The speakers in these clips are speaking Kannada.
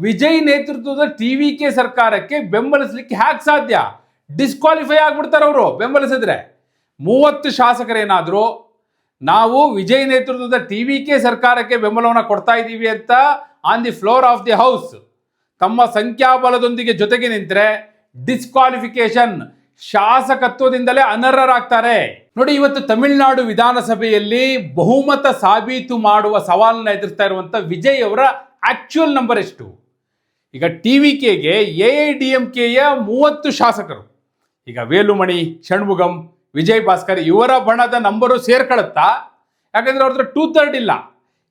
ವಿಜಯ್ ನೇತೃತ್ವದ ಟಿವಿಕೆ ಸರ್ಕಾರಕ್ಕೆ ಬೆಂಬಲಿಸಲಿಕ್ಕೆ ಹ್ಯಾಕ್ ಸಾಧ್ಯ? ಡಿಸ್ಕ್ವಾಲಿಫೈ ಆಗ್ಬಿಡ್ತಾರೆ ಅವರು ಬೆಂಬಲಿಸಿದ್ರೆ. 30 ಶಾಸಕರೇನಾದರೂ ನಾವು ವಿಜಯ್ ನೇತೃತ್ವದ ಟಿವಿಕೆ ಸರ್ಕಾರಕ್ಕೆ ಬೆಂಬಲವನ್ನು ಕೊಡ್ತಾ ಇದ್ದೀವಿ ಅಂತ on the floor of the house ತಮ್ಮ ಸಂಖ್ಯಾಬಲದೊಂದಿಗೆ ಜೊತೆಗೆ ನಿಂತರೆ ಡಿಸ್ಕ್ವಾಲಿಫಿಕೇಶನ್, ಶಾಸಕತ್ವದಿಂದಲೇ ಅನರ್ಹರಾಗ್ತಾರೆ. ನೋಡಿ, ಇವತ್ತು ತಮಿಳುನಾಡು ವಿಧಾನಸಭೆಯಲ್ಲಿ ಬಹುಮತ ಸಾಬೀತು ಮಾಡುವ ಸವಾಲನ್ನ ಎದುರಿಸ್ತಾ ಇರುವಂತ ವಿಜಯ್ ಅವರ ಆಕ್ಚುಯಲ್ ನಂಬರ್ ಎಷ್ಟು? ಈಗ ಟಿವಿಕೆಗೆ ಎಐಡಿಎಂಕೆಯ 30 ಶಾಸಕರು, ಈಗ ವೇಲುಮಣಿ, ಷಣ್ಮುಗಂ, ವಿಜಯ್ ಭಾಸ್ಕರ್ ಇವರ ಬಣದ ನಂಬರು ಸೇರ್ಕೊಳ್ಳುತ್ತಾ? ಯಾಕಂದ್ರೆ ಅವ್ರ ಹತ್ರ 2/3 ಇಲ್ಲ.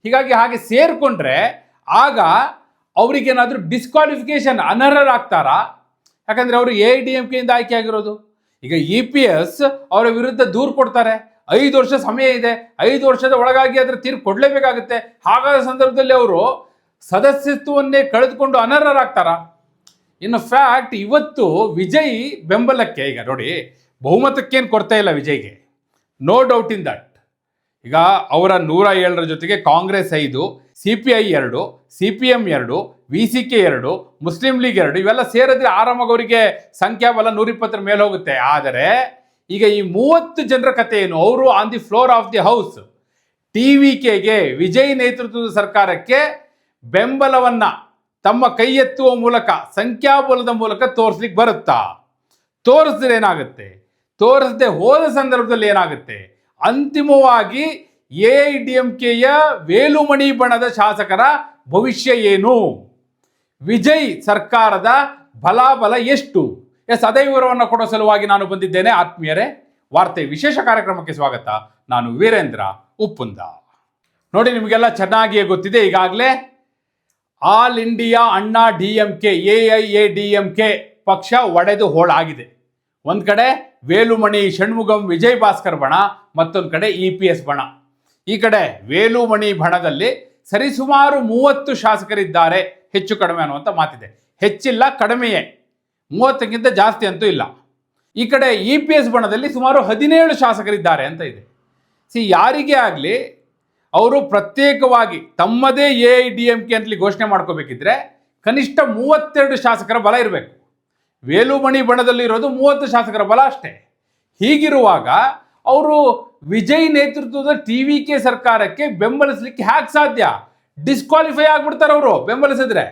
ಹೀಗಾಗಿ ಹಾಗೆ ಸೇರ್ಕೊಂಡ್ರೆ ಆಗ ಅವ್ರಿಗೇನಾದ್ರೂ ಡಿಸ್ಕ್ವಾಲಿಫಿಕೇಶನ್, ಅನರ್ಹರಾಗ್ತಾರಾ? ಯಾಕಂದ್ರೆ ಅವರು ಎಐಡಿಎಂಕೆಯಿಂದ ಆಯ್ಕೆ ಆಗಿರೋದು. ಈಗ EPS ಅವರ ವಿರುದ್ಧ ದೂರು ಕೊಡ್ತಾರೆ, 5 ವರ್ಷ ಸಮಯ ಇದೆ, 5 ವರ್ಷದ ಒಳಗಾಗಿ ಅದರ ತೀರ್ಪು ಕೊಡಲೇಬೇಕಾಗುತ್ತೆ. ಹಾಗಾದ ಸಂದರ್ಭದಲ್ಲಿ ಅವರು ಸದಸ್ಯತ್ವವನ್ನೇ ಕಳೆದುಕೊಂಡು ಅನರ್ಹರಾಗ್ತಾರ? ಇನ್ನು ಫ್ಯಾಕ್ಟ್ ಇವತ್ತು ವಿಜಯ್ ಬೆಂಬಲಕ್ಕೆ, ಈಗ ನೋಡಿ, ಬಹುಮತಕ್ಕೇನು ಕೊರತೆ ಇಲ್ಲ ವಿಜಯ್ಗೆ, ನೋ ಡೌಟ್ ಇನ್ ದಟ್. ಈಗ ಅವರ 107ರ ಜೊತೆಗೆ Congress 5, CPI 2, CPM 2, VCK 2, Muslim league 2 ಇವೆಲ್ಲ ಸೇರಿದ್ರೆ ಆರಾಮಾಗಿ ಅವರಿಗೆ ಸಂಖ್ಯಾಬಲ 120 ಮೇಲೆ ಹೋಗುತ್ತೆ. ಆದರೆ ಈಗ ಈ 30 ಜನರ ಕಥೆ ಏನು? ಅವರು on the floor of the house ಟಿವಿಕೆಗೆ, ವಿಜಯ್ ನೇತೃತ್ವದ ಸರ್ಕಾರಕ್ಕೆ ಬೆಂಬಲವನ್ನ ತಮ್ಮ ಕೈ ಎತ್ತುವ ಮೂಲಕ, ಸಂಖ್ಯಾಬಲದ ಮೂಲಕ ತೋರಿಸ್ಲಿಕ್ಕೆ ಬರುತ್ತಾ? ತೋರಿಸಿದ್ರೆ ಏನಾಗುತ್ತೆ? ತೋರಿಸದೆ ಹೋದ ಸಂದರ್ಭದಲ್ಲಿ ಏನಾಗುತ್ತೆ? ಅಂತಿಮವಾಗಿ ಎಐಡಿಎಂಕೆಯ ವೇಲುಮಣಿ ಬಣದ ಶಾಸಕರ ಭವಿಷ್ಯ ಏನು? ವಿಜಯ್ ಸರ್ಕಾರದ ಬಲಾಬಲ ಎಷ್ಟು? ಅದೇ ವಿವರವನ್ನು ಕೊಡೋ ಸಲುವಾಗಿ ನಾನು ಬಂದಿದ್ದೇನೆ. ಆತ್ಮೀಯರೇ, ವಾರ್ತೆ ವಿಶೇಷ ಕಾರ್ಯಕ್ರಮಕ್ಕೆ ಸ್ವಾಗತ. ನಾನು ವೀರೇಂದ್ರ ಉಪ್ಪುಂದ. ನೋಡಿ, ನಿಮಗೆಲ್ಲ ಚೆನ್ನಾಗಿಯೇ ಗೊತ್ತಿದೆ, ಈಗಾಗಲೇ ಆಲ್ ಇಂಡಿಯಾ ಅಣ್ಣಾ DMK AIADMK ಪಕ್ಷ ಒಡೆದು ಹೋಳಾಗಿದೆ. ಒಂದು ಕಡೆ ವೇಲುಮಣಿ, ಷಣ್ಮುಗಂ, ವಿಜಯ್ ಭಾಸ್ಕರ್ ಬಣ, ಮತ್ತೊಂದು ಕಡೆ EPS ಬಣ. ಈ ಕಡೆ ವೇಲುಮಣಿ ಬಣದಲ್ಲಿ ಸರಿಸುಮಾರು 30 ಶಾಸಕರಿದ್ದಾರೆ, ಹೆಚ್ಚು ಕಡಿಮೆ ಅನ್ನುವಂಥ ಮಾತಿದೆ. ಹೆಚ್ಚಿಲ್ಲ, ಕಡಿಮೆಯೇ, 30ಕ್ಕಿಂತ ಜಾಸ್ತಿ ಅಂತೂ ಇಲ್ಲ. ಈ ಕಡೆ EPS ಬಣದಲ್ಲಿ ಸುಮಾರು 17 ಶಾಸಕರಿದ್ದಾರೆ ಅಂತ ಇದೆ. ಯಾರಿಗೇ ಆಗಲಿ ಅವರು ಪ್ರತ್ಯೇಕವಾಗಿ ತಮ್ಮದೇ AIDMK ಅಂತಲಿ ಘೋಷಣೆ ಮಾಡ್ಕೋಬೇಕಿದ್ರೆ ಕನಿಷ್ಠ 32 ಶಾಸಕರ ಬಲ ಇರಬೇಕು. ವೇಲುಮಣಿ ಬಣದಲ್ಲಿ ಇರೋದು 30 ಶಾಸಕರ ಬಲ ಅಷ್ಟೇ. ಹೀಗಿರುವಾಗ ಅವರು ವಿಜಯ್ ನೇತೃತ್ವದ ಟಿವಿಕೆ ಸರ್ಕಾರಕ್ಕೆ ಬೆಂಬಲಿಸಲಿಕ್ಕೆ ಹ್ಯಾಕ್ ಸಾಧ್ಯ? ಡಿಸ್ಕ್ವಾಲಿಫೈ ಆಗ್ಬಿಡ್ತಾರೆ ಅವರು ಬೆಂಬಲಿಸಿದ್ರೆ.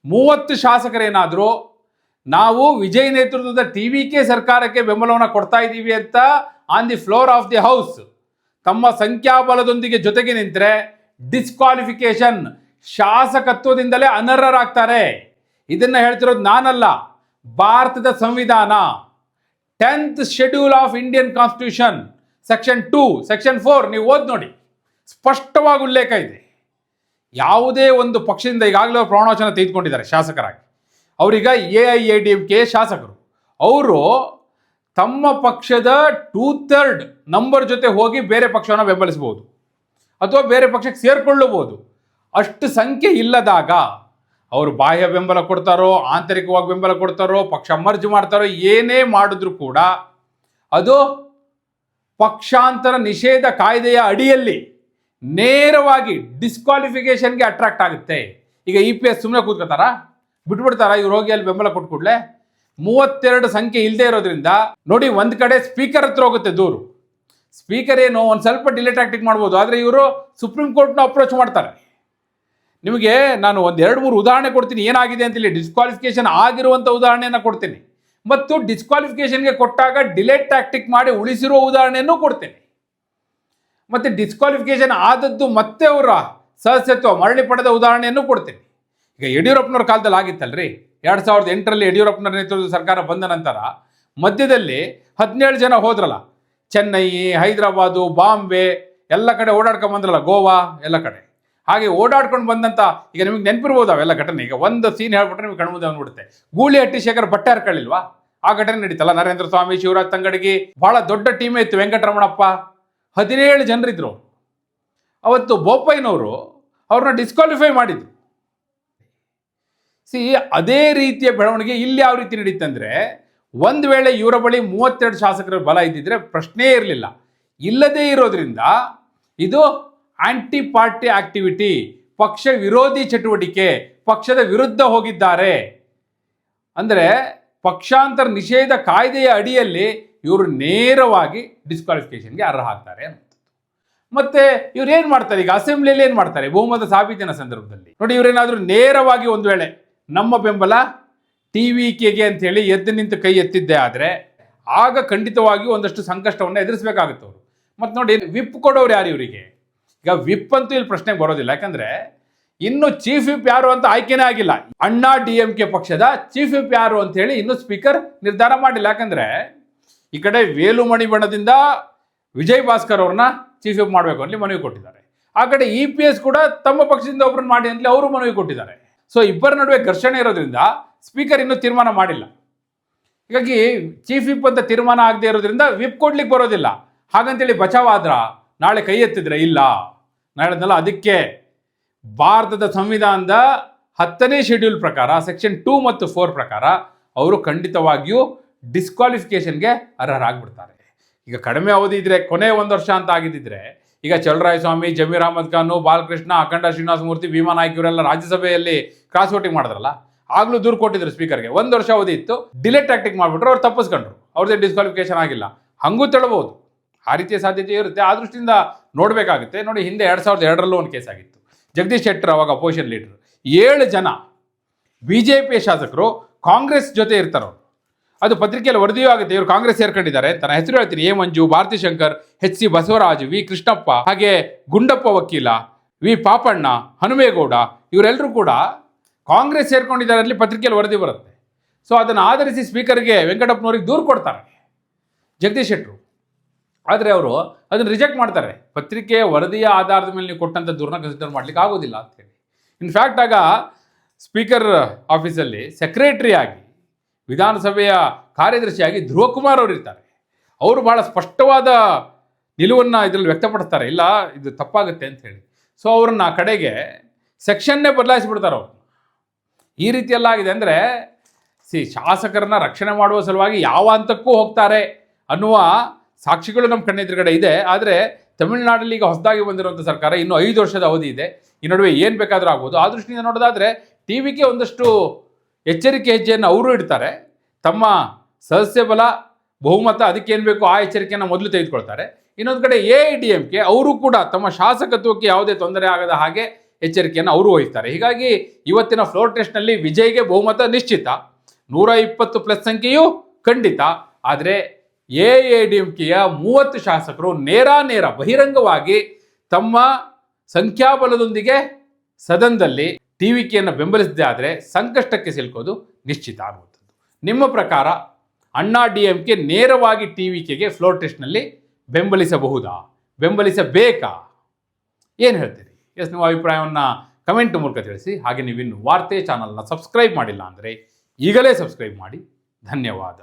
30 ಶಾಸಕರೇನಾದರೂ ನಾವು ವಿಜಯ್ ನೇತೃತ್ವದ ಟಿವಿಕೆ ಸರ್ಕಾರಕ್ಕೆ ಬೆಂಬಲವನ್ನು ಕೊಡ್ತಾ ಇದ್ದೀವಿ ಅಂತ on the floor of the house ತಮ್ಮ ಸಂಖ್ಯಾಬಲದೊಂದಿಗೆ ಜೊತೆಗೆ ನಿಂತರೆ ಡಿಸ್ಕ್ವಾಲಿಫಿಕೇಶನ್, ಶಾಸಕತ್ವದಿಂದಲೇ ಅನರ್ಹರಾಗ್ತಾರೆ. ಇದನ್ನ ಹೇಳ್ತಿರೋದು ನಾನಲ್ಲ, ಭಾರತದ ಸಂವಿಧಾನ 10th schedule of Indian constitution section 2, section 4 ನೀವು ಓದಿ ನೋಡಿ, ಸ್ಪಷ್ಟವಾಗಿ ಉಲ್ಲೇಖ ಇದೆ. ಯಾವುದೇ ಒಂದು ಪಕ್ಷದಿಂದ ಈಗಾಗಲೇ ಅವರು ಪ್ರಮಾಣವಚನ ತೆಗೆದುಕೊಂಡಿದ್ದಾರೆ ಶಾಸಕರಾಗಿ. ಅವರೀಗ AIADMK ಶಾಸಕರು. ಅವರು ತಮ್ಮ ಪಕ್ಷದ 2/3 ನಂಬರ್ ಜೊತೆ ಹೋಗಿ ಬೇರೆ ಪಕ್ಷವನ್ನು ಬೆಂಬಲಿಸಬಹುದು ಅಥವಾ ಬೇರೆ ಪಕ್ಷಕ್ಕೆ ಸೇರ್ಕೊಳ್ಳಬಹುದು. ಅಷ್ಟು ಸಂಖ್ಯೆ ಇಲ್ಲದಾಗ ಅವರು ಬಾಹ್ಯ ಬೆಂಬಲ ಕೊಡ್ತಾರೋ, ಆಂತರಿಕವಾಗಿ ಬೆಂಬಲ ಕೊಡ್ತಾರೋ, ಪಕ್ಷ ಮರ್ಜ್ ಮಾಡ್ತಾರೋ, ಏನೇ ಮಾಡಿದ್ರು ಕೂಡ ಅದು ಪಕ್ಷಾಂತರ ನಿಷೇಧ ಕಾಯ್ದೆಯ ಅಡಿಯಲ್ಲಿ ನೇರವಾಗಿ ಡಿಸ್ಕ್ವಾಲಿಫಿಕೇಶನ್ಗೆ ಅಟ್ರಾಕ್ಟ್ ಆಗುತ್ತೆ. ಈಗ EPS ಸುಮ್ಮನೆ ಕೂತ್ಕೋತಾರ, ಬಿಟ್ಬಿಡ್ತಾರ? ಇವ್ರು ಹೋಗಿ ಅಲ್ಲಿ ಬೆಂಬಲ ಕೊಟ್ಟು ಕೂಡಲೇ 32 ಸಂಖ್ಯೆ ಇಲ್ಲದೆ ಇರೋದ್ರಿಂದ ನೋಡಿ, ಒಂದು ಕಡೆ ಸ್ಪೀಕರ್ ಹತ್ರ ಹೋಗುತ್ತೆ ದೂರು. ಸ್ಪೀಕರ್ ಏನು ಒಂದು ಸ್ವಲ್ಪ ಡಿಲೇ ಟ್ಯಾಕ್ಟಿಕ್ ಮಾಡ್ಬೋದು, ಆದರೆ ಇವರು ಸುಪ್ರೀಂ ಕೋರ್ಟ್ನ ಅಪ್ರೋಚ್ ಮಾಡ್ತಾರೆ. ನಿಮಗೆ ನಾನು ಒಂದು 2-3 ಉದಾಹರಣೆ ಕೊಡ್ತೀನಿ ಏನಾಗಿದೆ ಅಂತೇಳಿ. ಡಿಸ್ಕ್ವಾಲಿಫಿಕೇಶನ್ ಆಗಿರುವಂಥ ಉದಾಹರಣೆಯನ್ನು ಕೊಡ್ತೀನಿ, ಮತ್ತು ಡಿಸ್ಕ್ವಾಲಿಫಿಕೇಶನ್ಗೆ ಕೊಟ್ಟಾಗ ಡಿಲೇ ಟ್ಯಾಕ್ಟಿಕ್ ಮಾಡಿ ಉಳಿಸಿರುವ ಉದಾಹರಣೆಯನ್ನು ಕೊಡ್ತೇನೆ, ಮತ್ತು ಡಿಸ್ಕ್ವಾಲಿಫಿಕೇಶನ್ ಆದದ್ದು ಮತ್ತೆ ಅವರ ಸದಸ್ಯತ್ವ ಮರಳಿ ಪಡೆದ ಉದಾಹರಣೆಯನ್ನು ಕೊಡ್ತೇನೆ. ಈಗ ಯಡಿಯೂರಪ್ಪನವ್ರ ಕಾಲದಲ್ಲಿ ಆಗಿತ್ತಲ್ರಿ, 2008ರಲ್ಲಿ ಯಡಿಯೂರಪ್ಪನವ್ರ ನೇತೃತ್ವದ ಸರ್ಕಾರ ಬಂದ ನಂತರ ಮಧ್ಯದಲ್ಲಿ 17 ಜನ ಹೋದ್ರಲ್ಲ, ಚೆನ್ನೈ, ಹೈದರಾಬಾದು, ಬಾಂಬೆ ಎಲ್ಲ ಕಡೆ ಓಡಾಡ್ಕೊಂಡು ಬಂದ್ರಲ್ಲ, ಗೋವಾ ಎಲ್ಲ ಕಡೆ. ಹಾಗೆ ಓಡಾಡ್ಕೊಂಡು ಬಂದಂಥ, ಈಗ ನಿಮಗೆ ನೆನಪಿರ್ಬೋದು ಅವೆಲ್ಲ ಘಟನೆ. ಈಗ ಒಂದು ಸೀನ್ ಹೇಳ್ಬಿಟ್ರೆ ನಿಮ್ಗೆ ಕಣ್ಮುಂದೆ ಬಂದ್ಬಿಡುತ್ತೆ. ಗೂಳಿಹಟ್ಟಿ ಶೇಖರ್ ಬಟ್ಟೆ ಹರ್ಕೊಳ್ಳಿಲ್ವಾ? ಆ ಘಟನೆ ನಡೀತಲ್ಲ. ನರೇಂದ್ರ ಸ್ವಾಮಿ, ಶಿವರಾಜ್ ತಂಗಡಗಿ, ಬಹಳ ದೊಡ್ಡ ಟೀಮೇ ಇತ್ತು. ವೆಂಕಟರಮಣಪ್ಪ, 17 ಜನರಿದ್ರು. ಅವತ್ತು ಬೋಪಯ್ಯನವರು ಅವ್ರನ್ನ ಡಿಸ್ಕ್ವಾಲಿಫೈ ಮಾಡಿದ್ರು. ಅದೇ ರೀತಿಯ ಬೆಳವಣಿಗೆ ಇಲ್ಲಿ ಯಾವ ರೀತಿ ನಡೀತಂದ್ರೆ, ಒಂದು ವೇಳೆ ಇವರ ಬಳಿ 32 ಶಾಸಕರ ಬಲ ಇದ್ದಿದ್ರೆ ಪ್ರಶ್ನೆ ಇರಲಿಲ್ಲ. ಇಲ್ಲದೇ ಇರೋದ್ರಿಂದ ಇದು ಆಂಟಿ ಪಾರ್ಟಿ ಆಕ್ಟಿವಿಟಿ, ಪಕ್ಷ ವಿರೋಧಿ ಚಟುವಟಿಕೆ, ಪಕ್ಷದ ವಿರುದ್ಧ ಹೋಗಿದ್ದಾರೆ. ಅಂದರೆ ಪಕ್ಷಾಂತರ ನಿಷೇಧ ಕಾಯ್ದೆಯ ಅಡಿಯಲ್ಲಿ ಇವರು ನೇರವಾಗಿ ಡಿಸ್ಕ್ವಾಲಿಫಿಕೇಶನ್ಗೆ ಅರ್ಹ ಆಗ್ತಾರೆ ಅಂತ. ಮತ್ತೆ ಇವ್ರು ಏನ್ ಮಾಡ್ತಾರೆ, ಈಗ ಅಸೆಂಬ್ಲಿಯಲ್ಲಿ ಏನ್ ಮಾಡ್ತಾರೆ, ಬಹುಮತ ಸಾಬೀತಿನ ಸಂದರ್ಭದಲ್ಲಿ ನೋಡಿ, ಇವರೇನಾದ್ರೂ ನೇರವಾಗಿ ಒಂದು ವೇಳೆ ನಮ್ಮ ಬೆಂಬಲ TVKಗೆ ಅಂತ ಹೇಳಿ ಎದ್ದು ನಿಂತು ಕೈ ಎತ್ತಿದ್ದೆ ಆದ್ರೆ ಆಗ ಖಂಡಿತವಾಗಿಯೂ ಒಂದಷ್ಟು ಸಂಕಷ್ಟವನ್ನು ಎದುರಿಸಬೇಕಾಗುತ್ತೆ ಅವರು. ಮತ್ತೆ ನೋಡಿ, ವಿಪ್ ಕೊಡೋರು ಯಾರು ಇವರಿಗೆ? ಈಗ ವಿಪ್ ಅಂತೂ ಇಲ್ಲಿ ಪ್ರಶ್ನೆಗೆ ಬರೋದಿಲ್ಲ, ಯಾಕಂದ್ರೆ ಇನ್ನು ಚೀಫ್ ವಿಪ್ ಯಾರು ಅಂತ ಆಯ್ಕೆನೇ ಆಗಿಲ್ಲ. ಅಣ್ಣಾ DMK ಪಕ್ಷದ ಚೀಫ್ ವಿಪ್ ಯಾರು ಅಂತ ಹೇಳಿ ಇನ್ನು ಸ್ಪೀಕರ್ ನಿರ್ಧಾರ ಮಾಡಿಲ್ಲ. ಯಾಕಂದ್ರೆ ಈ ಕಡೆ ವೇಲುಮಣಿ ಬಣದಿಂದ ವಿಜಯ್ ಭಾಸ್ಕರ್ ಅವ್ರನ್ನ ಚೀಫ್ ವಿಪ್ ಮಾಡಬೇಕು ಅಂತ ಮನವಿ ಕೊಟ್ಟಿದ್ದಾರೆ. ಆ ಕಡೆ EPS ಕೂಡ ತಮ್ಮ ಪಕ್ಷದಿಂದ ಒಬ್ಬರನ್ನ ಮಾಡಿ ಅಂತಲೇ ಅವರು ಮನವಿ ಕೊಟ್ಟಿದ್ದಾರೆ. ಸೊ ಇಬ್ಬರ ನಡುವೆ ಘರ್ಷಣೆ ಇರೋದ್ರಿಂದ ಸ್ಪೀಕರ್ ಇನ್ನೂ ತೀರ್ಮಾನ ಮಾಡಿಲ್ಲ. ಹೀಗಾಗಿ ಚೀಫ್ ವಿಪ್ ಅಂತ ತೀರ್ಮಾನ ಆಗದೆ ಇರೋದ್ರಿಂದ ವಿಪ್ ಕೊಡ್ಲಿಕ್ಕೆ ಬರೋದಿಲ್ಲ. ಹಾಗಂತೇಳಿ ಬಚಾವಾದ್ರ ನಾಳೆ ಕೈ ಎತ್ತಿದ್ರೆ ಇಲ್ಲ, ನಾಳೆದಲ್ಲ. ಅದಕ್ಕೆ ಭಾರತದ ಸಂವಿಧಾನದ 10ನೇ ಶೆಡ್ಯೂಲ್ ಪ್ರಕಾರ ಸೆಕ್ಷನ್ 2 ಮತ್ತು 4 ಪ್ರಕಾರ ಅವರು ಖಂಡಿತವಾಗಿಯೂ ಡಿಸ್ಕ್ವಾಲಿಫಿಕೇಶನ್ಗೆ ಅರ್ಹರಾಗ್ಬಿಡ್ತಾರೆ. ಈಗ ಕಡಿಮೆ ಅವಧಿ ಇದ್ರೆ, ಕೊನೆ 1 ವರ್ಷ ಅಂತ ಆಗಿದ್ದಿದ್ರೆ, ಈಗ ಚಲರಾಯ ಸ್ವಾಮಿ, ಜಮೀರ್ ಅಹಮದ್ ಖಾನ್, ಬಾಲಕೃಷ್ಣ, ಅಖಂಡ ಶ್ರೀನಿವಾಸ ಮೂರ್ತಿ, ಭೀಮಾ ನಾಯ್ಕ ಇವರೆಲ್ಲ ರಾಜ್ಯಸಭೆಯಲ್ಲಿ ಕ್ರಾಸ್ ವೋಟಿಂಗ್ ಮಾಡಿದ್ರಲ್ಲ, ಆಗ್ಲೂ ದೂರು ಕೊಟ್ಟಿದ್ರು ಸ್ಪೀಕರ್ಗೆ. 1 ವರ್ಷ ಅವಧಿ ಇತ್ತು, ಡಿಲೇ ಟ್ಯಾಕ್ಟಿಕ್ ಮಾಡಿಬಿಟ್ರು, ಅವ್ರು ತಪ್ಪಿಸ್ಕೊಂಡ್ರು, ಅವ್ರದ್ದೇ ಡಿಸ್ಕ್ವಾಲಿಫಿಕೇಶನ್ ಆಗಿಲ್ಲ. ಹಂಗೂ ತಳಬಹುದು, ಆ ರೀತಿಯ ಸಾಧ್ಯತೆ ಇರುತ್ತೆ. ಆ ದೃಷ್ಟಿಯಿಂದ ನೋಡಬೇಕಾಗುತ್ತೆ. ನೋಡಿ, ಹಿಂದೆ 2002ರಲ್ಲೂ ಒಂದು ಕೇಸ್ ಆಗಿತ್ತು. ಜಗದೀಶ್ ಶೆಟ್ಟರ್ ಅವಾಗ ಅಪೋಸಿಷನ್ ಲೀಡರ್, 7 ಜನ BJP ಶಾಸಕರು ಕಾಂಗ್ರೆಸ್ ಜೊತೆ ಇರ್ತಾರವ್ರು. ಅದು ಪತ್ರಿಕೆಯಲ್ಲಿ ವರದಿಯೂ ಆಗುತ್ತೆ, ಇವರು ಕಾಂಗ್ರೆಸ್ ಸೇರ್ಕೊಂಡಿದ್ದಾರೆ ಅಂತ. ನಾನು ಹೆಸರು ಹೇಳ್ತೀನಿ: A Manju, Bharathi Shankar, HC Basavaraj, V Krishnappa, ಹಾಗೆ ಗುಂಡಪ್ಪ ವಕೀಲ, ವಿ ಪಾಪಣ್ಣ, ಹನುಮೇಗೌಡ, ಇವರೆಲ್ಲರೂ ಕೂಡ ಕಾಂಗ್ರೆಸ್ ಸೇರ್ಕೊಂಡಿದ್ದಾರೆ ಅಲ್ಲಿ ಪತ್ರಿಕೆಯಲ್ಲಿ ವರದಿ ಬರುತ್ತೆ. ಸೊ ಅದನ್ನು ಆಧರಿಸಿ ಸ್ಪೀಕರ್ಗೆ, ವೆಂಕಟಪ್ಪನವ್ರಿಗೆ ದೂರು ಕೊಡ್ತಾರೆ ಜಗದೀಶ್ ಶೆಟ್ಟರು. ಆದರೆ ಅವರು ಅದನ್ನು ರಿಜೆಕ್ಟ್ ಮಾಡ್ತಾರೆ. ಪತ್ರಿಕೆಯ ವರದಿಯ ಆಧಾರದ ಮೇಲೆ ನೀವು ಕೊಟ್ಟಂಥ ದೂರನ್ನ ಕನ್ಸಿಡರ್ ಮಾಡ್ಲಿಕ್ಕೆ ಆಗೋದಿಲ್ಲ ಅಂತೇಳಿ. ಇನ್ಫ್ಯಾಕ್ಟ್ ಆಗ ಸ್ಪೀಕರ್ ಆಫೀಸಲ್ಲಿ ಸೆಕ್ರೆಟರಿ ಆಗಿ, ವಿಧಾನಸಭೆಯ ಕಾರ್ಯದರ್ಶಿಯಾಗಿ ಧ್ರುವಕುಮಾರ್ ಅವರು ಇರ್ತಾರೆ. ಅವರು ಬಹಳ ಸ್ಪಷ್ಟವಾದ ನಿಲುವನ್ನು ಇದರಲ್ಲಿ ವ್ಯಕ್ತಪಡಿಸ್ತಾರೆ, ಇಲ್ಲ ಇದು ತಪ್ಪಾಗುತ್ತೆ ಅಂತ ಹೇಳಿ. ಸೊ ಅವ್ರನ್ನ ಕಡೆಗೆ ಸೆಕ್ಷನ್ನೇ ಬದಲಾಯಿಸಿಬಿಡ್ತಾರೆ ಅವರು. ಈ ರೀತಿಯೆಲ್ಲ ಆಗಿದೆ. ಅಂದರೆ ಶಾಸಕರನ್ನ ರಕ್ಷಣೆ ಮಾಡುವ ಸಲುವಾಗಿ ಯಾವ ಹಂತಕ್ಕೂ ಹೋಗ್ತಾರೆ ಅನ್ನುವ ಸಾಕ್ಷಿಗಳು ನಮ್ಮ ಕಣ್ಣೆದುರುಗಡೆ ಇದೆ. ಆದರೆ ತಮಿಳುನಾಡಲ್ಲಿ ಈಗ ಹೊಸದಾಗಿ ಬಂದಿರುವಂಥ ಸರ್ಕಾರ, ಇನ್ನೂ 5 ವರ್ಷದ ಅವಧಿ ಇದೆ, ಈ ನಡುವೆ ಏನು ಬೇಕಾದರೂ ಆಗ್ಬೋದು. ಆ ದೃಷ್ಟಿಯಿಂದ ನೋಡೋದಾದರೆ TVK ಒಂದಷ್ಟು ಎಚ್ಚರಿಕೆ ಹೆಜ್ಜೆಯನ್ನು ಅವರು ಇಡ್ತಾರೆ. ತಮ್ಮ ಸದಸ್ಯ ಬಲ, ಬಹುಮತ, ಅದಕ್ಕೇನು ಬೇಕು ಆ ಎಚ್ಚರಿಕೆಯನ್ನು ಮೊದಲು ತೆಗೆದುಕೊಳ್ತಾರೆ. ಇನ್ನೊಂದು ಕಡೆ AIADMK ಅವರು ಕೂಡ ತಮ್ಮ ಶಾಸಕತ್ವಕ್ಕೆ ಯಾವುದೇ ತೊಂದರೆ ಆಗದ ಹಾಗೆ ಎಚ್ಚರಿಕೆಯನ್ನು ಅವರು ವಹಿಸ್ತಾರೆ. ಹೀಗಾಗಿ ಇವತ್ತಿನ ಫ್ಲೋರ್ ಟೆಸ್ಟ್ನಲ್ಲಿ ವಿಜಯ್ಗೆ ಬಹುಮತ ನಿಶ್ಚಿತ, 120+ ಸಂಖ್ಯೆಯೂ ಖಂಡಿತ. ಆದರೆ AIADMKಯ 30 ಶಾಸಕರು ನೇರ ಬಹಿರಂಗವಾಗಿ ತಮ್ಮ ಸಂಖ್ಯಾಬಲದೊಂದಿಗೆ ಸದನದಲ್ಲಿ TVKಯನ್ನು ಬೆಂಬಲಿಸದೇ ಆದರೆ ಸಂಕಷ್ಟಕ್ಕೆ ಸಿಲುಕೋದು ನಿಶ್ಚಿತ ಆಗುವಂಥದ್ದು. ನಿಮ್ಮ ಪ್ರಕಾರ ಅಣ್ಣಾ DMK ನೇರವಾಗಿ TVKಗೆ ಫ್ಲೋರ್ ಟೆಸ್ಟ್ನಲ್ಲಿ ಬೆಂಬಲಿಸಬಹುದಾ, ಬೆಂಬಲಿಸಬೇಕಾ, ಏನು ಹೇಳ್ತೀರಿ? ನಿಮ್ಮ ಅಭಿಪ್ರಾಯವನ್ನು ಕಮೆಂಟ್ ಮೂಲಕ ತಿಳಿಸಿ. ಹಾಗೆ ನೀವಿನ್ನು ವಾರ್ತೆ ಚಾನಲ್ನ ಸಬ್ಸ್ಕ್ರೈಬ್ ಮಾಡಿಲ್ಲ ಅಂದರೆ ಈಗಲೇ ಸಬ್ಸ್ಕ್ರೈಬ್ ಮಾಡಿ. ಧನ್ಯವಾದ.